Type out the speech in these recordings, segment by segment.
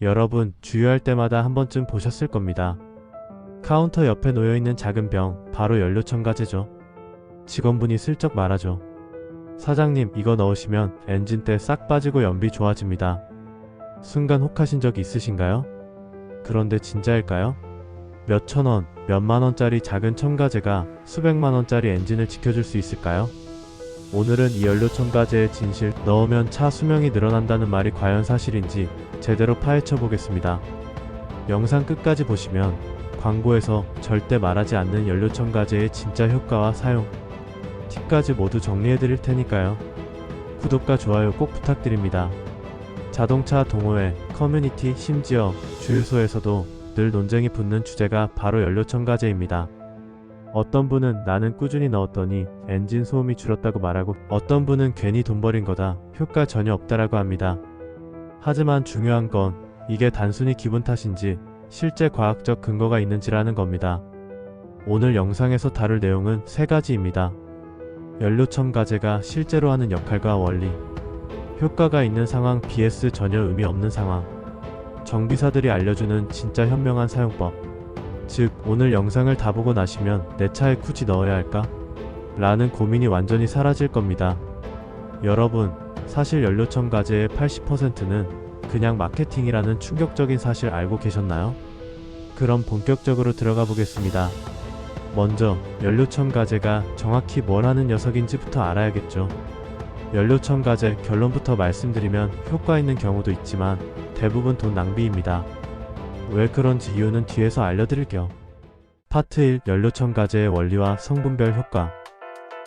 여러분, 주유할 때마다 한 번쯤 보셨을 겁니다. 카운터 옆에 놓여있는 작은 병, 바로 연료 첨가제죠. 직원분이 슬쩍 말하죠. 사장님, 이거 넣으시면 엔진때 싹 빠지고 연비 좋아집니다. 순간 혹하신 적 있으신가요? 그런데 진짜일까요? 몇천 원, 몇만 원짜리 작은 첨가제가 수백만 원짜리 엔진을 지켜줄 수 있을까요? 오늘은 이 연료 첨가제의 진실, 넣으면 차 수명이 늘어난다는 말이 과연 사실인지 제대로 파헤쳐 보겠습니다. 영상 끝까지 보시면 광고에서 절대 말하지 않는 연료 첨가제의 진짜 효과와 사용, 팁까지 모두 정리해 드릴 테니까요. 구독과 좋아요 꼭 부탁드립니다. 자동차 동호회, 커뮤니티, 심지어 주유소에서도 늘 논쟁이 붙는 주제가 바로 연료 첨가제입니다. 어떤 분은 나는 꾸준히 넣었더니 엔진 소음이 줄었다고 말하고, 어떤 분은 괜히 돈 버린 거다, 효과 전혀 없다라고 합니다. 하지만 중요한 건 이게 단순히 기분 탓인지 실제 과학적 근거가 있는지라는 겁니다. 오늘 영상에서 다룰 내용은 세 가지입니다. 연료 첨가제가 실제로 하는 역할과 원리, 효과가 있는 상황 vs 전혀 의미 없는 상황, 정비사들이 알려주는 진짜 현명한 사용법. 즉, 오늘 영상을 다 보고 나시면 내 차에 굳이 넣어야 할까? 라는 고민이 완전히 사라질 겁니다. 여러분, 사실 연료 첨가제의 80%는 그냥 마케팅이라는 충격적인 사실 알고 계셨나요? 그럼 본격적으로 들어가 보겠습니다. 먼저 연료 첨가제가 정확히 뭘 하는 녀석인지부터 알아야겠죠. 연료 첨가제 결론부터 말씀드리면 효과 있는 경우도 있지만 대부분 돈 낭비입니다. 왜 그런지 이유는 뒤에서 알려드릴게요. 파트 1. 연료 첨가제의 원리와 성분별 효과.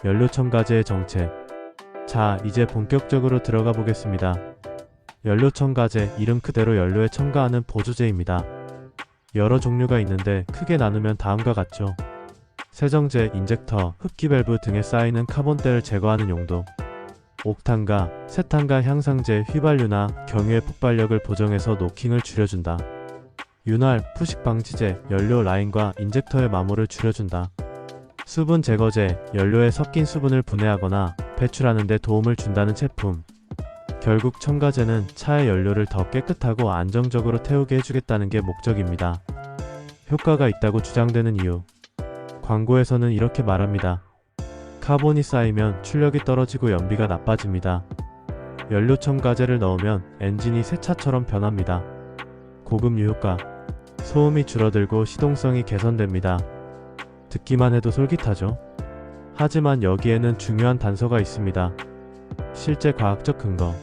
연료 첨가제의 정체. 자, 이제 본격적으로 들어가 보겠습니다. 연료 첨가제, 이름 그대로 연료에 첨가하는 보조제입니다. 여러 종류가 있는데 크게 나누면 다음과 같죠. 세정제, 인젝터, 흡기 밸브 등에 쌓이는 카본때를 제거하는 용도. 옥탄과, 세탄과 향상제, 휘발유나 경유의 폭발력을 보정해서 노킹을 줄여준다. 윤활, 푸식 방지제, 연료 라인과 인젝터의 마모를 줄여준다. 수분 제거제, 연료에 섞인 수분을 분해하거나 배출하는 데 도움을 준다는 제품. 결국 첨가제는 차의 연료를 더 깨끗하고 안정적으로 태우게 해주겠다는 게 목적입니다. 효과가 있다고 주장되는 이유. 광고에서는 이렇게 말합니다. 카본이 쌓이면 출력이 떨어지고 연비가 나빠집니다. 연료 첨가제를 넣으면 엔진이 새 차처럼 변합니다. 고급 유효과. 소음이 줄어들고 시동성이 개선됩니다. 듣기만 해도 솔깃하죠? 하지만 여기에는 중요한 단서가 있습니다. 실제 과학적 근거.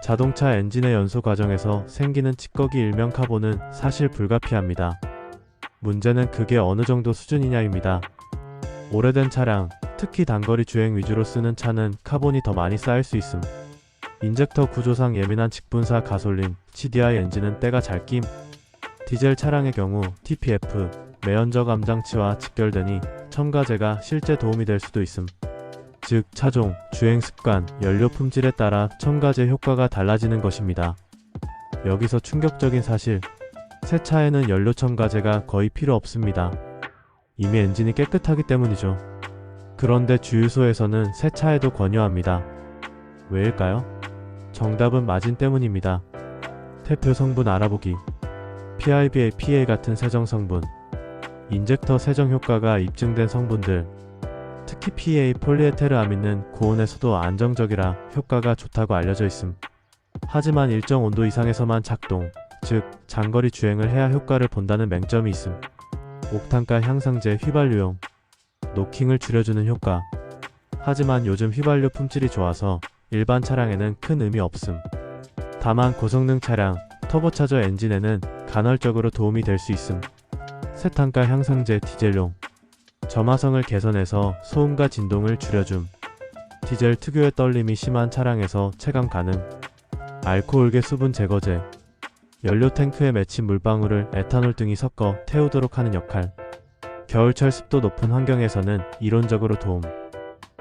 자동차 엔진의 연소 과정에서 생기는 찌꺼기 일명 카본은 사실 불가피합니다. 문제는 그게 어느 정도 수준이냐입니다. 오래된 차량, 특히 단거리 주행 위주로 쓰는 차는 카본이 더 많이 쌓일 수 있음. 인젝터 구조상 예민한 직분사 가솔린, CDI 엔진은 때가 잘 낌. 디젤 차량의 경우 TPF, 매연적 암장치와 직결되니 첨가제가 실제 도움이 될 수도 있음. 즉, 차종, 주행 습관, 연료 품질에 따라 첨가제 효과가 달라지는 것입니다. 여기서 충격적인 사실. 새 차에는 연료 첨가제가 거의 필요 없습니다. 이미 엔진이 깨끗하기 때문이죠. 그런데 주유소에서는 새 차에도 권유합니다. 왜일까요? 정답은 마진 때문입니다. 대표 성분 알아보기. PIBA, PA 같은 세정 성분, 인젝터 세정 효과가 입증된 성분들, 특히 PA 폴리에테르아민은 고온에서도 안정적이라 효과가 좋다고 알려져 있음. 하지만 일정 온도 이상에서만 작동, 즉 장거리 주행을 해야 효과를 본다는 맹점이 있음. 옥탄가 향상제, 휘발유용, 노킹을 줄여주는 효과. 하지만 요즘 휘발유 품질이 좋아서 일반 차량에는 큰 의미 없음. 다만 고성능 차량, 터보차저 엔진에는 간헐적으로 도움이 될 수 있음. 세탄가 향상제, 디젤용, 점화성을 개선해서 소음과 진동을 줄여줌. 디젤 특유의 떨림이 심한 차량에서 체감 가능. 알코올계 수분 제거제, 연료 탱크에 맺힌 물방울을 에탄올 등이 섞어 태우도록 하는 역할. 겨울철 습도 높은 환경에서는 이론적으로 도움.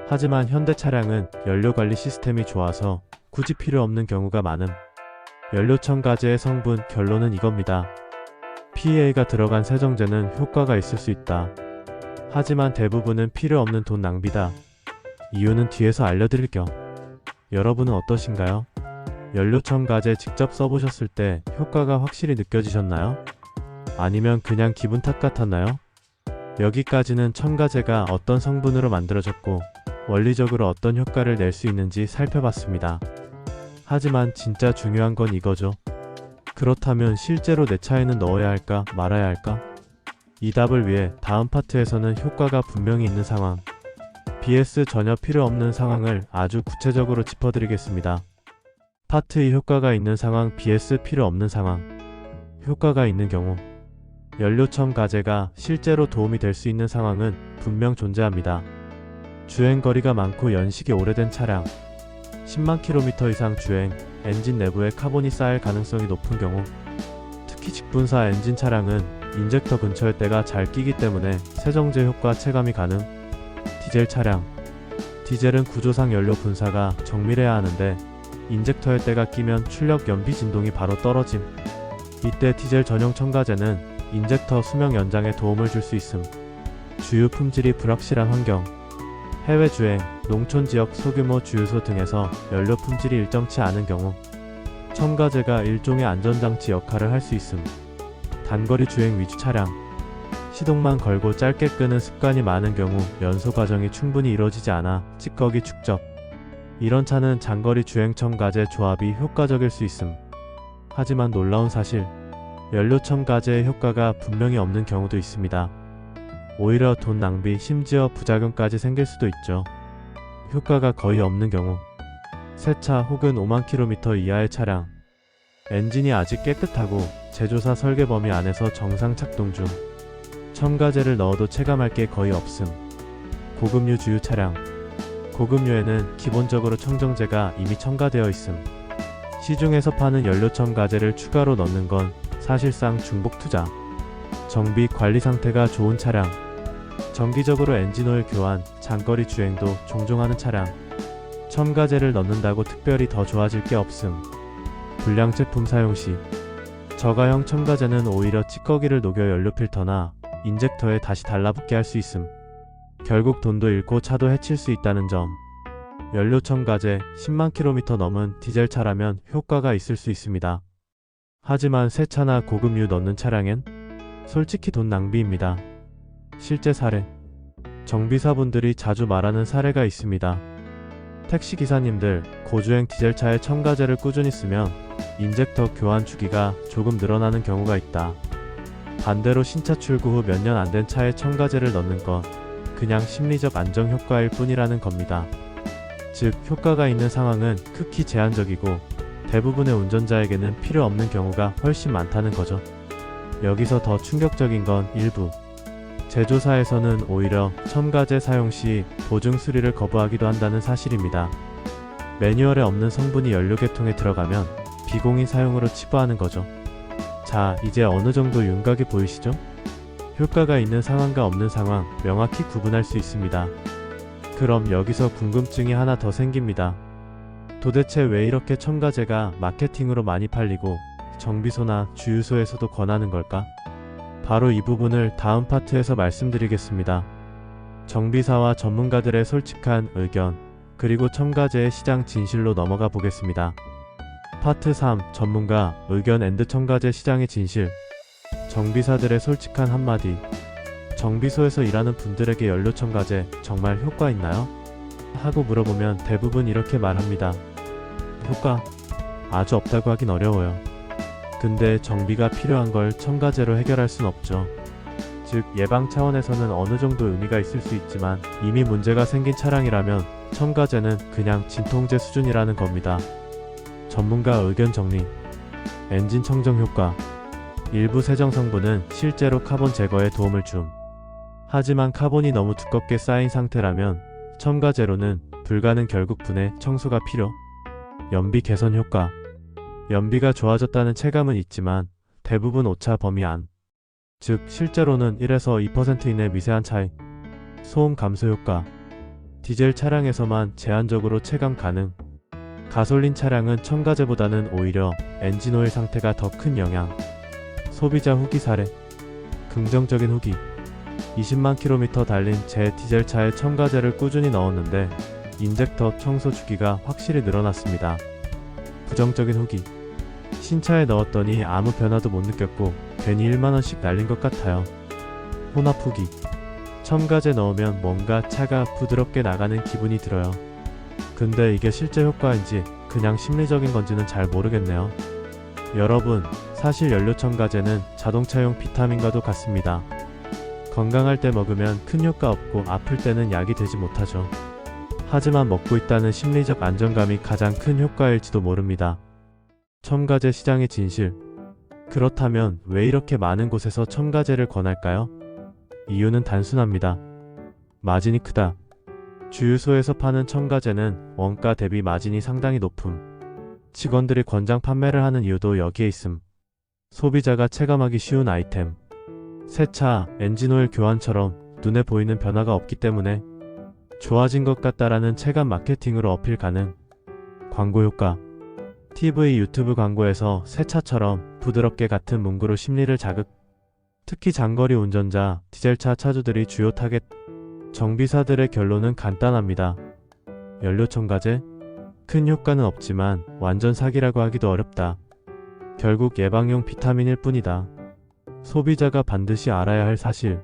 하지만 현대 차량은 연료관리 시스템이 좋아서 굳이 필요 없는 경우가 많음. 연료 첨가제의 성분, 결론은 이겁니다. PEA가 들어간 세정제는 효과가 있을 수 있다. 하지만 대부분은 필요 없는 돈 낭비다. 이유는 뒤에서 알려드릴게요. 여러분은 어떠신가요? 연료 첨가제 직접 써보셨을 때 효과가 확실히 느껴지셨나요? 아니면 그냥 기분 탓 같았나요? 여기까지는 첨가제가 어떤 성분으로 만들어졌고 원리적으로 어떤 효과를 낼 수 있는지 살펴봤습니다. 하지만 진짜 중요한 건 이거죠. 그렇다면 실제로 내 차에는 넣어야 할까 말아야 할까? 이 답을 위해 다음 파트에서는 효과가 분명히 있는 상황, vs 전혀 필요 없는 상황을 아주 구체적으로 짚어드리겠습니다. 파트 2 효과가 있는 상황 vs 필요 없는 상황. 효과가 있는 경우 연료 첨가제가 실제로 도움이 될 수 있는 상황은 분명 존재합니다. 주행거리가 많고 연식이 오래된 차량, 10만 km 이상 주행, 엔진 내부에 카본이 쌓일 가능성이 높은 경우, 특히 직분사 엔진 차량은 인젝터 근처에 때가 잘 끼기 때문에 세정제 효과 체감이 가능. 디젤 차량, 디젤은 구조상 연료 분사가 정밀해야 하는데 인젝터에 때가 끼면 출력 연비 진동이 바로 떨어짐. 이때 디젤 전용 첨가제는 인젝터 수명 연장에 도움을 줄 수 있음. 주유 품질이 불확실한 환경, 해외 주행, 농촌 지역 소규모 주유소 등에서 연료 품질이 일정치 않은 경우 첨가제가 일종의 안전장치 역할을 할 수 있음. 단거리 주행 위주 차량, 시동만 걸고 짧게 끄는 습관이 많은 경우 연소 과정이 충분히 이루어지지 않아 찌꺼기 축적. 이런 차는 장거리 주행 첨가제 조합이 효과적일 수 있음. 하지만 놀라운 사실, 연료 첨가제의 효과가 분명히 없는 경우도 있습니다. 오히려 돈 낭비, 심지어 부작용까지 생길 수도 있죠. 효과가 거의 없는 경우, 새 차 혹은 5만 km 이하의 차량, 엔진이 아직 깨끗하고 제조사 설계 범위 안에서 정상 작동 중, 첨가제를 넣어도 체감할 게 거의 없음. 고급류 주유 차량, 고급류에는 기본적으로 청정제가 이미 첨가되어 있음. 시중에서 파는 연료 첨가제를 추가로 넣는 건 사실상 중복 투자. 정비 관리 상태가 좋은 차량, 정기적으로 엔진오일 교환, 장거리 주행도 종종 하는 차량, 첨가제를 넣는다고 특별히 더 좋아질 게 없음. 불량 제품 사용 시, 저가형 첨가제는 오히려 찌꺼기를 녹여 연료 필터나 인젝터에 다시 달라붙게 할 수 있음. 결국 돈도 잃고 차도 해칠 수 있다는 점. 연료 첨가제 10만 km 넘은 디젤 차라면 효과가 있을 수 있습니다. 하지만 새 차나 고급류 넣는 차량엔 솔직히 돈 낭비입니다. 실제 사례, 정비사분들이 자주 말하는 사례가 있습니다. 택시기사님들, 고주행 디젤차에 첨가제를 꾸준히 쓰면 인젝터 교환 주기가 조금 늘어나는 경우가 있다. 반대로 신차 출고 후 몇 년 안 된 차에 첨가제를 넣는 건 그냥 심리적 안정 효과일 뿐이라는 겁니다. 즉, 효과가 있는 상황은 극히 제한적이고 대부분의 운전자에게는 필요 없는 경우가 훨씬 많다는 거죠. 여기서 더 충격적인 건 일부 제조사에서는 오히려 첨가제 사용 시 보증 수리를 거부하기도 한다는 사실입니다. 매뉴얼에 없는 성분이 연료계통에 들어가면 비공인 사용으로 치부하는 거죠. 자, 이제 어느 정도 윤곽이 보이시죠? 효과가 있는 상황과 없는 상황 명확히 구분할 수 있습니다. 그럼 여기서 궁금증이 하나 더 생깁니다. 도대체 왜 이렇게 첨가제가 마케팅으로 많이 팔리고 정비소나 주유소에서도 권하는 걸까? 바로 이 부분을 다음 파트에서 말씀드리겠습니다. 정비사와 전문가들의 솔직한 의견, 그리고 첨가제의 시장 진실로 넘어가 보겠습니다. 파트 3. 전문가 의견 앤드 첨가제 시장의 진실. 정비사들의 솔직한 한마디. 정비소에서 일하는 분들에게 연료 첨가제 정말 효과 있나요? 하고 물어보면 대부분 이렇게 말합니다. 효과? 아주 없다고 하긴 어려워요. 근데 정비가 필요한 걸 첨가제로 해결할 순 없죠. 즉, 예방 차원에서는 어느 정도 의미가 있을 수 있지만 이미 문제가 생긴 차량이라면 첨가제는 그냥 진통제 수준이라는 겁니다. 전문가 의견 정리. 엔진 청정 효과. 일부 세정 성분은 실제로 카본 제거에 도움을 줌. 하지만 카본이 너무 두껍게 쌓인 상태라면 첨가제로는 불가능. 결국 분해, 청소가 필요. 연비 개선 효과. 연비가 좋아졌다는 체감은 있지만 대부분 오차 범위 안. 즉, 실제로는 1에서 2% 이내 미세한 차이. 소음 감소 효과. 디젤 차량에서만 제한적으로 체감 가능. 가솔린 차량은 첨가제보다는 오히려 엔진오일 상태가 더 큰 영향. 소비자 후기 사례. 긍정적인 후기. 20만 km 달린 제 디젤차에 첨가제를 꾸준히 넣었는데 인젝터 청소 주기가 확실히 늘어났습니다. 부정적인 후기. 신차에 넣었더니 아무 변화도 못 느꼈고 괜히 1만원씩 날린 것 같아요. 혼합 후기. 첨가제 넣으면 뭔가 차가 부드럽게 나가는 기분이 들어요. 근데 이게 실제 효과인지 그냥 심리적인 건지는 잘 모르겠네요. 여러분, 사실 연료 첨가제는 자동차용 비타민과도 같습니다. 건강할 때 먹으면 큰 효과 없고 아플 때는 약이 되지 못하죠. 하지만 먹고 있다는 심리적 안정감이 가장 큰 효과일지도 모릅니다. 첨가제 시장의 진실. 그렇다면 왜 이렇게 많은 곳에서 첨가제를 권할까요? 이유는 단순합니다. 마진이 크다. 주유소에서 파는 첨가제는 원가 대비 마진이 상당히 높음. 직원들이 권장 판매를 하는 이유도 여기에 있음. 소비자가 체감하기 쉬운 아이템. 새차, 엔진오일 교환처럼 눈에 보이는 변화가 없기 때문에 좋아진 것 같다라는 체감 마케팅으로 어필 가능. 광고 효과. TV, 유튜브 광고에서 새 차처럼 부드럽게 같은 문구로 심리를 자극. 특히 장거리 운전자, 디젤차 차주들이 주요 타겟. 정비사들의 결론은 간단합니다. 연료 첨가제? 큰 효과는 없지만 완전 사기라고 하기도 어렵다. 결국 예방용 비타민일 뿐이다. 소비자가 반드시 알아야 할 사실.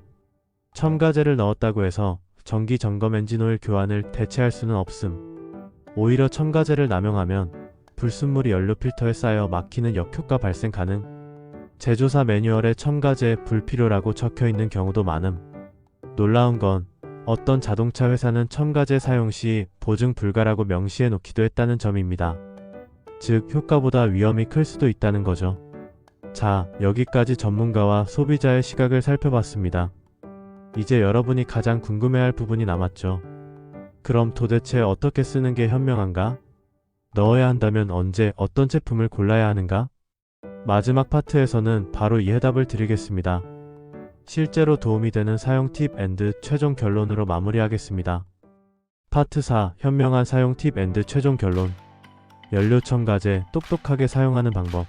첨가제를 넣었다고 해서 정기 점검 엔진오일 교환을 대체할 수는 없음. 오히려 첨가제를 남용하면 불순물이 연료 필터에 쌓여 막히는 역효과 발생 가능. 제조사 매뉴얼에 첨가제 불필요라고 적혀 있는 경우도 많음. 놀라운 건 어떤 자동차 회사는 첨가제 사용 시 보증 불가라고 명시해 놓기도 했다는 점입니다. 즉, 효과보다 위험이 클 수도 있다는 거죠. 자, 여기까지 전문가와 소비자의 시각을 살펴봤습니다. 이제 여러분이 가장 궁금해할 부분이 남았죠. 그럼 도대체 어떻게 쓰는 게 현명한가? 넣어야 한다면 언제 어떤 제품을 골라야 하는가? 마지막 파트에서는 바로 이 해답을 드리겠습니다. 실제로 도움이 되는 사용 팁 앤드 최종 결론으로 마무리하겠습니다. 파트 4. 현명한 사용 팁 앤드 최종 결론. 연료 첨가제 똑똑하게 사용하는 방법.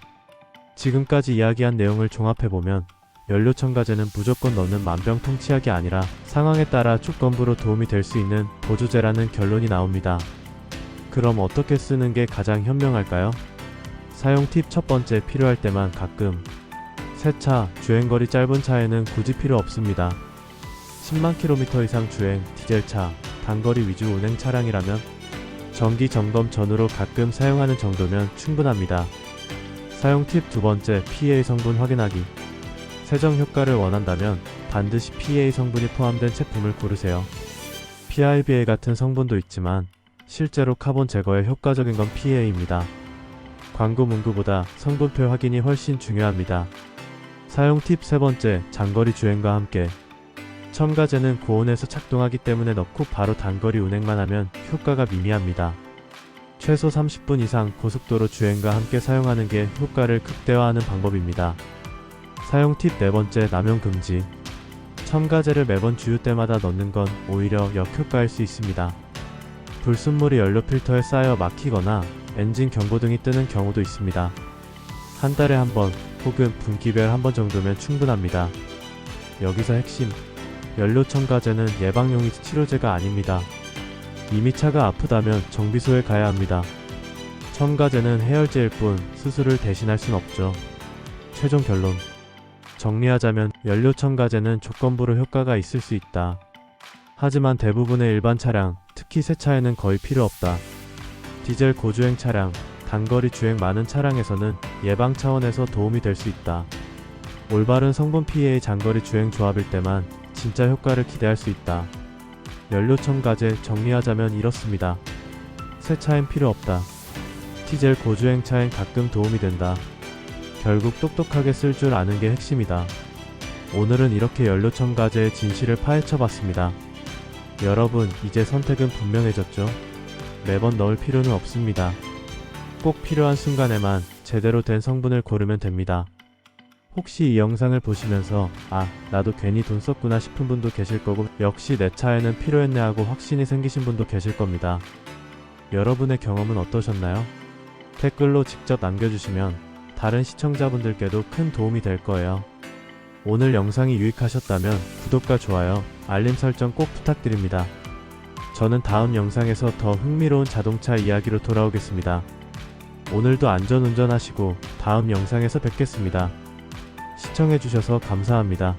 지금까지 이야기한 내용을 종합해보면 연료 첨가제는 무조건 넣는 만병통치약이 아니라 상황에 따라 조건부로 도움이 될 수 있는 보조제라는 결론이 나옵니다. 그럼 어떻게 쓰는 게 가장 현명할까요? 사용 팁 첫 번째, 필요할 때만 가끔. 새 차, 주행거리 짧은 차에는 굳이 필요 없습니다. 10만 km 이상 주행, 디젤차, 단거리 위주 운행 차량이라면 정기 점검 전후로 가끔 사용하는 정도면 충분합니다. 사용 팁 두 번째, PA 성분 확인하기. 세정 효과를 원한다면 반드시 PA 성분이 포함된 제품을 고르세요. PIBA 같은 성분도 있지만 실제로 카본 제거에 효과적인 건 PA입니다. 광고 문구보다 성분표 확인이 훨씬 중요합니다. 사용 팁 세 번째, 장거리 주행과 함께. 첨가제는 고온에서 작동하기 때문에 넣고 바로 단거리 운행만 하면 효과가 미미합니다. 최소 30분 이상 고속도로 주행과 함께 사용하는 게 효과를 극대화하는 방법입니다. 사용 팁 네 번째, 남용 금지. 첨가제를 매번 주유 때마다 넣는 건 오히려 역효과일 수 있습니다. 불순물이 연료 필터에 쌓여 막히거나 엔진 경고등이 뜨는 경우도 있습니다. 한 달에 한 번 혹은 분기별 한 번 정도면 충분합니다. 여기서 핵심. 연료 첨가제는 예방용이지 치료제가 아닙니다. 이미 차가 아프다면 정비소에 가야 합니다. 첨가제는 해열제일 뿐 수술을 대신할 순 없죠. 최종 결론. 정리하자면 연료 첨가제는 조건부로 효과가 있을 수 있다. 하지만 대부분의 일반 차량, 특히 새 차에는 거의 필요 없다. 디젤 고주행 차량, 단거리 주행 많은 차량에서는 예방 차원에서 도움이 될 수 있다. 올바른 성분 PA 장거리 주행 조합일 때만 진짜 효과를 기대할 수 있다. 연료 첨가제 정리하자면 이렇습니다. 새 차엔 필요 없다. 디젤 고주행 차엔 가끔 도움이 된다. 결국 똑똑하게 쓸 줄 아는 게 핵심이다. 오늘은 이렇게 연료 첨가제의 진실을 파헤쳐봤습니다. 여러분, 이제 선택은 분명해졌죠? 매번 넣을 필요는 없습니다. 꼭 필요한 순간에만 제대로 된 성분을 고르면 됩니다. 혹시 이 영상을 보시면서 나도 괜히 돈 썼구나 싶은 분도 계실 거고, 역시 내 차에는 필요했네 하고 확신이 생기신 분도 계실 겁니다. 여러분의 경험은 어떠셨나요? 댓글로 직접 남겨주시면 다른 시청자분들께도 큰 도움이 될 거예요. 오늘 영상이 유익하셨다면 구독과 좋아요, 알림 설정 꼭 부탁드립니다. 저는 다음 영상에서 더 흥미로운 자동차 이야기로 돌아오겠습니다. 오늘도 안전운전하시고 다음 영상에서 뵙겠습니다. 시청해주셔서 감사합니다.